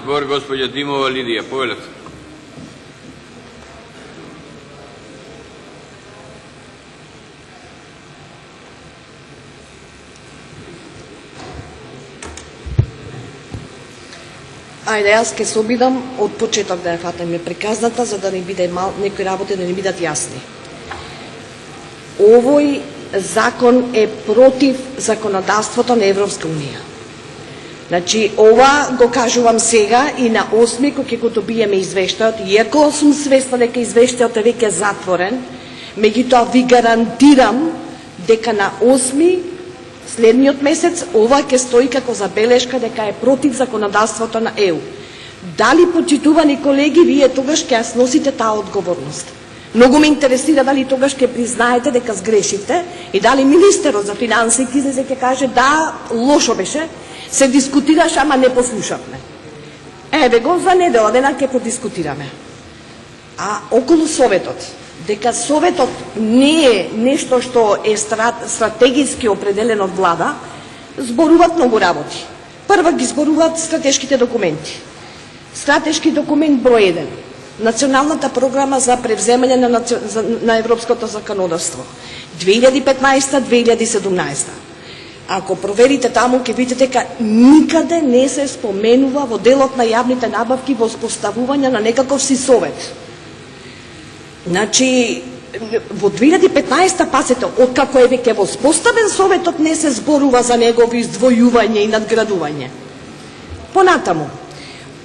збор госпоѓа Димова Лидија. Повелете. Ајде, јас ке се обидам од почеток да ја фатаме приказната, за да не биде некои работи да не бидат јасни. Овој закон е против законодавството на Европска унија. Значи, ова го кажувам сега и на 8 кога ќе го добиеме извештајот, иако сум свесна дека извештајот е веќе затворен, меѓутоа ви гарантирам дека на 8 следниот месец ова ќе стои како забелешка дека е против законодавството на ЕУ. Дали, почитувани колеги, вие тогаш ќе ја сносите таа одговорност? Многу ме интересира дали тогаш ќе признаете дека сгрешите и дали министерот за финансии ќе каже да, лошо беше, се дискутираше, ама не послушавме. Еве го, за недела дена ќе подискутираме. А околу Советот, дека Советот не е нешто што е стратегиски определено од влада, зборуваат многу работи. Прва ги зборуваат стратешките документи. Стратешки документ број 1. Националната програма за превземање на европското законодавство 2015-2017. Ако проверите таму, ќе видите дека никаде не се споменува во делот на јавните набавки во споставување на некаков си совет. Значи, во 2015, пасете, откако е веќе воспоставен советот, не се зборува за негово издвојување и надградување. Понатаму,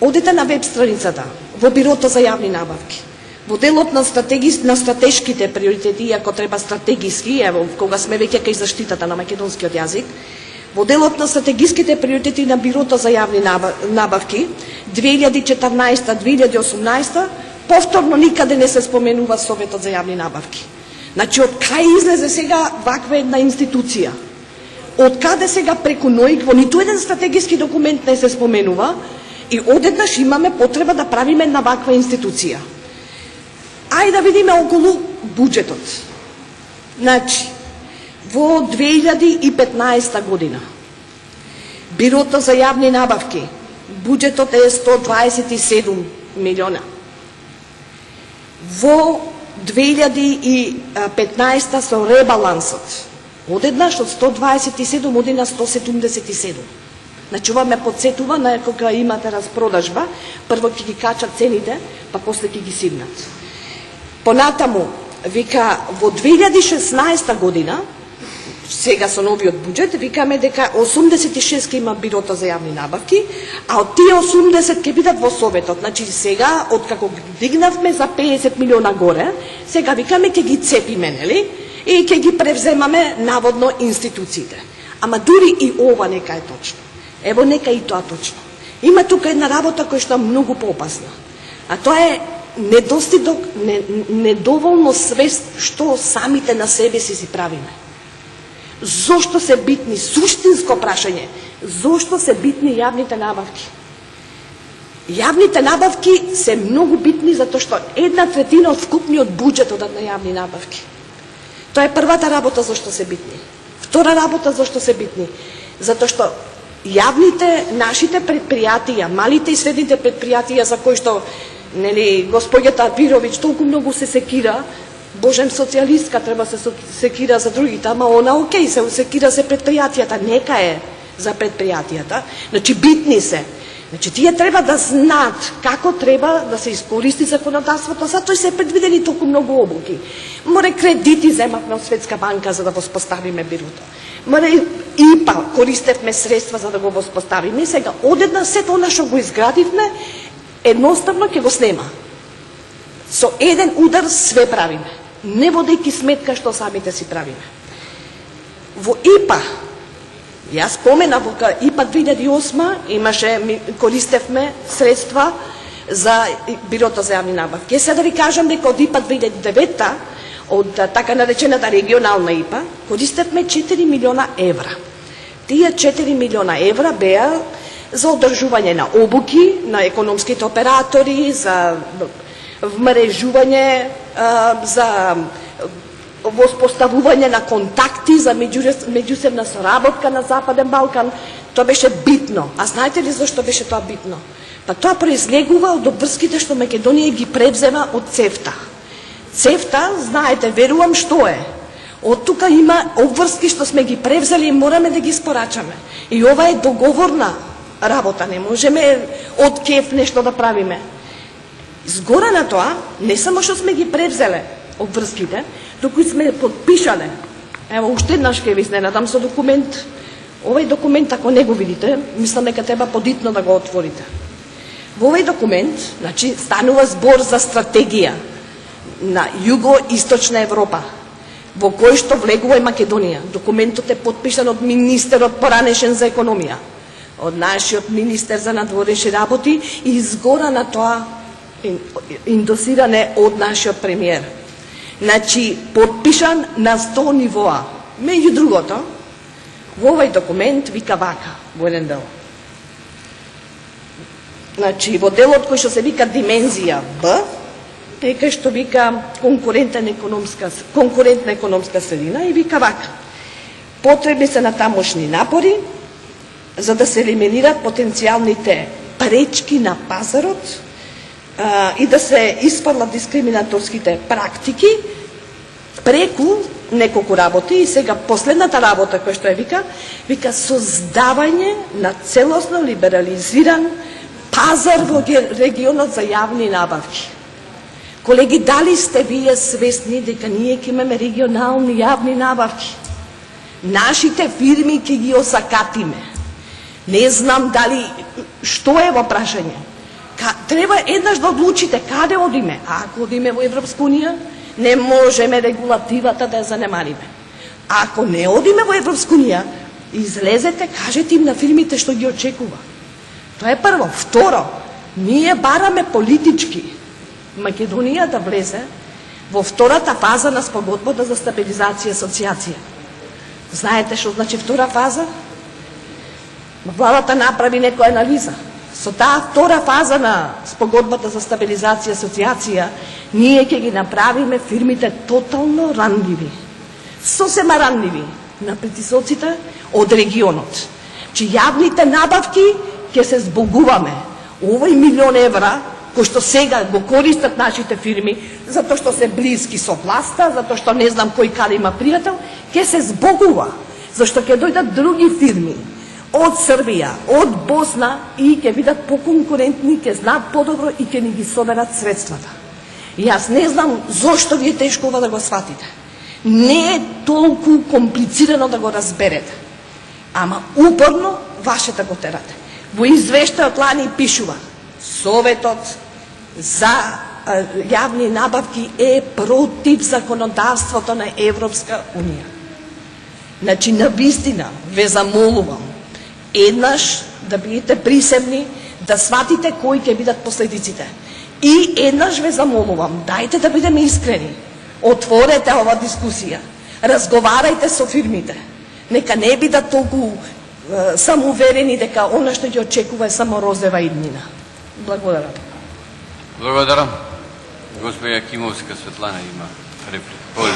одете на веб страницата, во Бирото за јавни набавки, во делот на стратешките приоритети, иако треба стратегиски, ево, кога сме веќе кај заштитата на македонскиот јазик, во делот на стратегиските приоритети на Бирото за јавни набавки, 2014-2018, повторно никаде не се споменува Советот за јавни набавки. Значи, од кај излезе сега ваква една институција? Од каде сега преку НОИК во ниту еден стратегиски документ не се споменува и одеднаш имаме потреба да правиме една ваква институција? Ајде да видиме околу буџетот. Значи, во 2015 година, Бирото за јавни набавки, буџетот е 127 милиона. Во 2015 со ребалансот, одеднаш од 127 оди на 177. Значи, ова ме подсетува на кога имате распродажба, прво ќе ги качат цените, па после ќе ги сигнат. Понатаму, вика, во 2016 година, сега со новиот буџет, викаме дека 86 ќе има Бирото за јавни набавки, а од тие 80 ќе бидат во Советот. Значи сега, откако дигнавме за 50 милиона горе, сега викаме ќе ги цепиме, нели? И ќе ги превземаме наводно институциите. Ама дури и ова нека е точно. Ево нека и тоа точно. Има тука една работа која што е многу поопасна. А тоа е недоволно свест што самите на себе си правиме. Зошто се битни, суштинско прашање, зошто се битни јавните набавки? Јавните набавки се многу битни затоа што 1/3 од вкупниот буџет одат на јавни набавки. Тоа е првата работа зашто се битни. Втора работа зашто се битни. Затоа што јавните, нашите предпријатија, малите и средните предпријатија за кои што, нели, господјата Адбировиќ толку многу се секира, божем социјалистка треба се секира за другите, ама она окей, се секира се предпријатијата, нека е за предпријатијата. Значи битни се. Значи тие треба да знаат како треба да се искористи законодавството, затоа се предвидени толку многу обуки. Море кредити земавме од Светска банка за да воспоставиме бирото. Море ИПА користевме средства за да го воспоставиме. Сега одеднаш сето она што го изградивме едноставно ќе го снема. Со еден удар све правиме, не водејќи сметка што самите си правиме. Во ИПА, јас споменав во ИПА 2008 имаше, користевме средства за Бирото за јавни набавки. Сега да ви кажам дека од ИПА 2009, од така наречената регионална ИПА, користевме 4 милиона евра. Тие 4 милиона евра беа за одржување на обуки на економските оператори, за вмрежување, за воспоставување на контакти, за меѓусебна соработка на Западен Балкан. Тоа беше битно. А знаете ли зашто беше тоа битно? Па тоа произлегува од обврските што Македонија ги превзема од ЦЕФТА. ЦЕФТА, знаете, верувам што е. Од тука има обврски што сме ги превзели и мораме да ги спорачаме. И ова е договорна работа, не можеме од кеф нешто да правиме. Згора на тоа, не само што сме ги превзеле обврските, туку сме подпишале. Ево, уште еднаш ке ви изненадам со документ. Овај документ, ако не го видите, мислам дека треба подитно да го отворите. Во овај документ, значи, станува збор за стратегија на Југо-Источна Европа, во кој што влегува и Македонија. Документот е подпишан од министерот поранешен за економија, од нашиот министер за надворешни работи и изгора на тоа индосиране од нашиот премиер. Значи, подпишан на 100 нивоа. Меѓу другото, во овај документ вика вака, во еден дел. Значи, во делот кој што се вика димензија Б, е кај што вика конкурентна економска средина и вика вака. Потребни се натамошни напори за да се елиминират потенцијалните пречки на пазарот и да се испрлат дискриминаторските практики преку неколку работи. И сега последната работа која што е вика создавање на целосно либерализиран пазар во регионот за јавни набавки. Колеги, дали сте вие свесни дека ние ќе имаме регионални јавни набавки? Нашите фирми ќе ги осакатиме. Не знам дали што е во прашање. Треба еднаш да одлучите каде одиме. А ако одиме во Европска унија, не можеме регулативата да ја занемариме. А ако не одиме во Европска унија, излезете, кажете им на фирмите што ги очекува. Тоа е прво. Второ, ние бараме политички Македонија да влезе во втората фаза на спогодбата за стабилизација и асоциација. Знаете што значи втора фаза? Владата направи некоја анализа. Со таа втора фаза на спогодбата за стабилизација и асоциација, ние ќе ги направиме фирмите тотално ранливи. Сосема ранливи на притисоците од регионот. Че јавните набавки ќе се збогуваме. Овој милион евра кој што сега го користат нашите фирми, затоа што се блиски со власта, затоа што не знам кој каде има пријател, ќе се збогува, зашто ќе дојдат други фирми од Србија, од Босна и ќе бидат поконкурентни, ќе знаат подобро и ќе ни ги соберат средствата. И јас не знам зошто ви е тешко ова да го сватите. Не е толку комплицирано да го разберете. Ама упорно вашето го терате. Во извештајот лани пишува: Советот за јавни набавки е против законодавството на Европска унија. Значи, навистина ве замолувам еднаш да бидете присебни, да сватите кои ќе бидат последиците. И еднаш ве замолувам, дајте да бидеме искрени. Отворете ова дискусија. Разговарајте со фирмите. Нека не бидат толку самоуверени дека она што ќе очекува е само розева иднина. Благодарам. Благодарам. Господја Кимовска Светлана има реплика.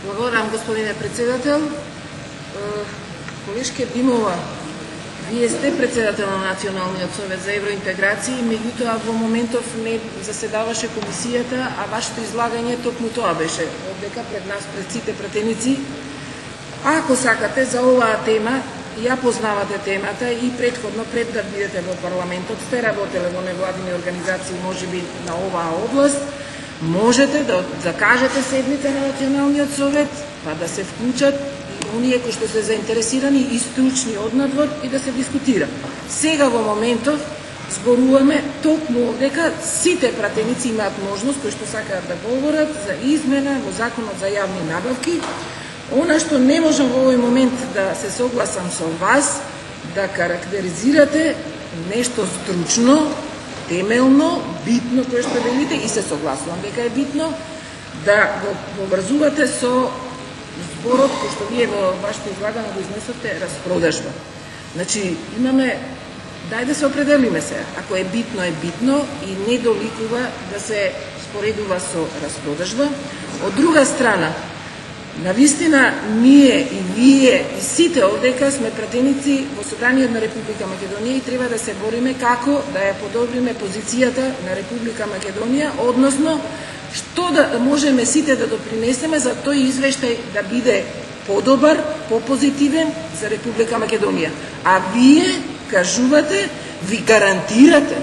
Благодарам, господине председател. Колешке Димова, вие сте председател на Националниот совет за евроинтеграција, меѓутоа во моментов не заседаваше комисијата, а вашето излагање токму тоа беше, одека пред нас, пред сите пратеници. Ако сакате за оваа тема, ја познавате темата и предходно, пред да бидете во парламентот, сте работеле во невладини организации, можеби на оваа област, можете да закажете седница на Националниот совет, па да се вклучат и оние кои што се заинтересирани и стручни однадвор и да се дискутира. Сега во моментов зборуваме токму дека сите пратеници имаат можност, кои што сакаат да говорат за измена во Законот за јавни набавки. Она што не можам во овој момент да се согласам со вас, да карактеризирате нешто стручно, темелно, битно, кое што велите, и се согласувам дека е битно, да го поврзувате со зборот кој што вие во вашето излагање го изнесовте, распродажба. Значи, имаме, дај да се определиме се, ако е битно и не доликува да се споредува со распродажба. Од друга страна, Навистина, ние и вие и сите овдека сме пратеници во Собраниот на Република Македонија и треба да се бориме како да ја подобриме позицијата на Република Македонија, односно што да можеме сите да допринесеме за тој извештај да биде подобар, попозитивен за Република Македонија. А вие кажувате, ви гарантирате,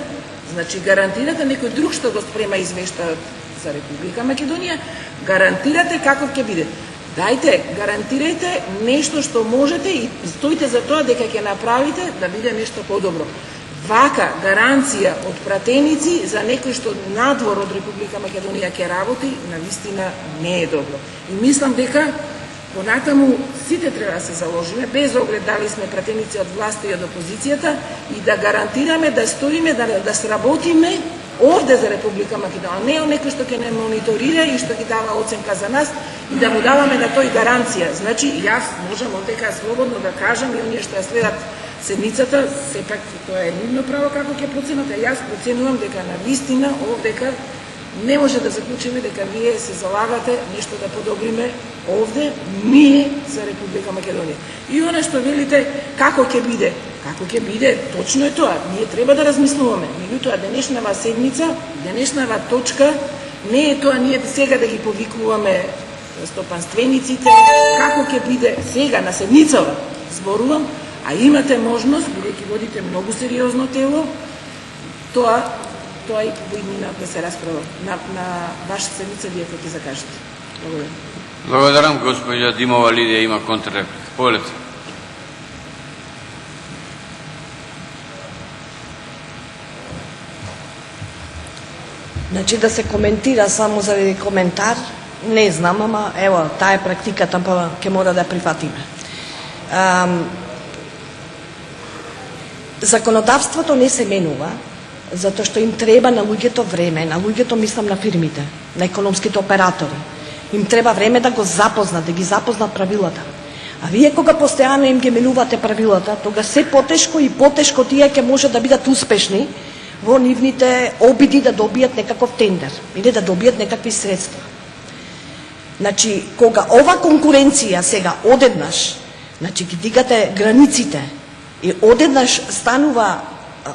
значи гарантирате некој друг што го спрема извештајот за Република Македонија, гарантирате каков ќе биде. Дајте, гарантирајте нешто што можете и стоите за тоа дека ќе направите да биде нешто подобро. Вака гаранција од пратеници за некој што надвор од Република Македонија ќе работи, навистина не е добро. И мислам дека понатаму сите треба да се заложиме, без оглед дали сме пратеници од власта и од опозицијата, и да гарантираме, да стоиме, да сработиме овде за Република Македонија, не некој што ќе не мониторира и што ги дава оценка за нас и да му даваме на тој гаранција. Значи, јас можам овдека слободно да кажам и оние што ја следат седницата, сепак тоа е нивно право како ќе проценат, а јас проценувам дека на вистина овдека не може да заклучиме дека вие се залагате нешто да подобриме овде, ние за Република Македонија. И она што велите, како ќе биде? Како ќе биде? Точно е тоа. Ние треба да размислуваме. Меѓутоа, денешнава седница, денешнава точка, не е тоа ние сега да ги повикуваме стопанствениците, како ќе биде сега на седницава, зборувам, а имате можност, бидејќи водите многу сериозно тело, тоа и во иднина да се расправа. На ваша седница вие ќе закажете. Благодарам. Благодарам, госпоѓа Димова Лидија има контрреплика. Повелете. Значи да се коментира само заради коментар, не знам, ама ево, таа е практиката, па ќе мора да прифатиме. Законодавството не се менува, затоа што им треба на луѓето време, на луѓето мислам на фирмите, на економските оператори. Им треба време да го запознат, да ги запознат правилата. А вие кога постојано им ги менувате правилата, тога се потешко и потешко тие ќе може да бидат успешни во нивните обиди да добијат некаков тендер или да добијат некакви средства. Значи, кога ова конкуренција сега одеднаш, значи ги дигате границите и одеднаш станува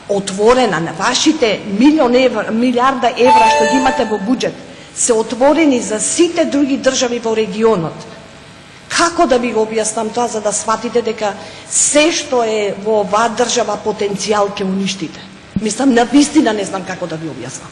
отворена на вашите милиарда евра што ги имате во буџет, се отворени за сите други држави во регионот. Како да ви го објаснам тоа за да сватите дека се што е во оваа држава потенцијал ќе уништите? Мислам, на вистина не знам како да ви објаснам.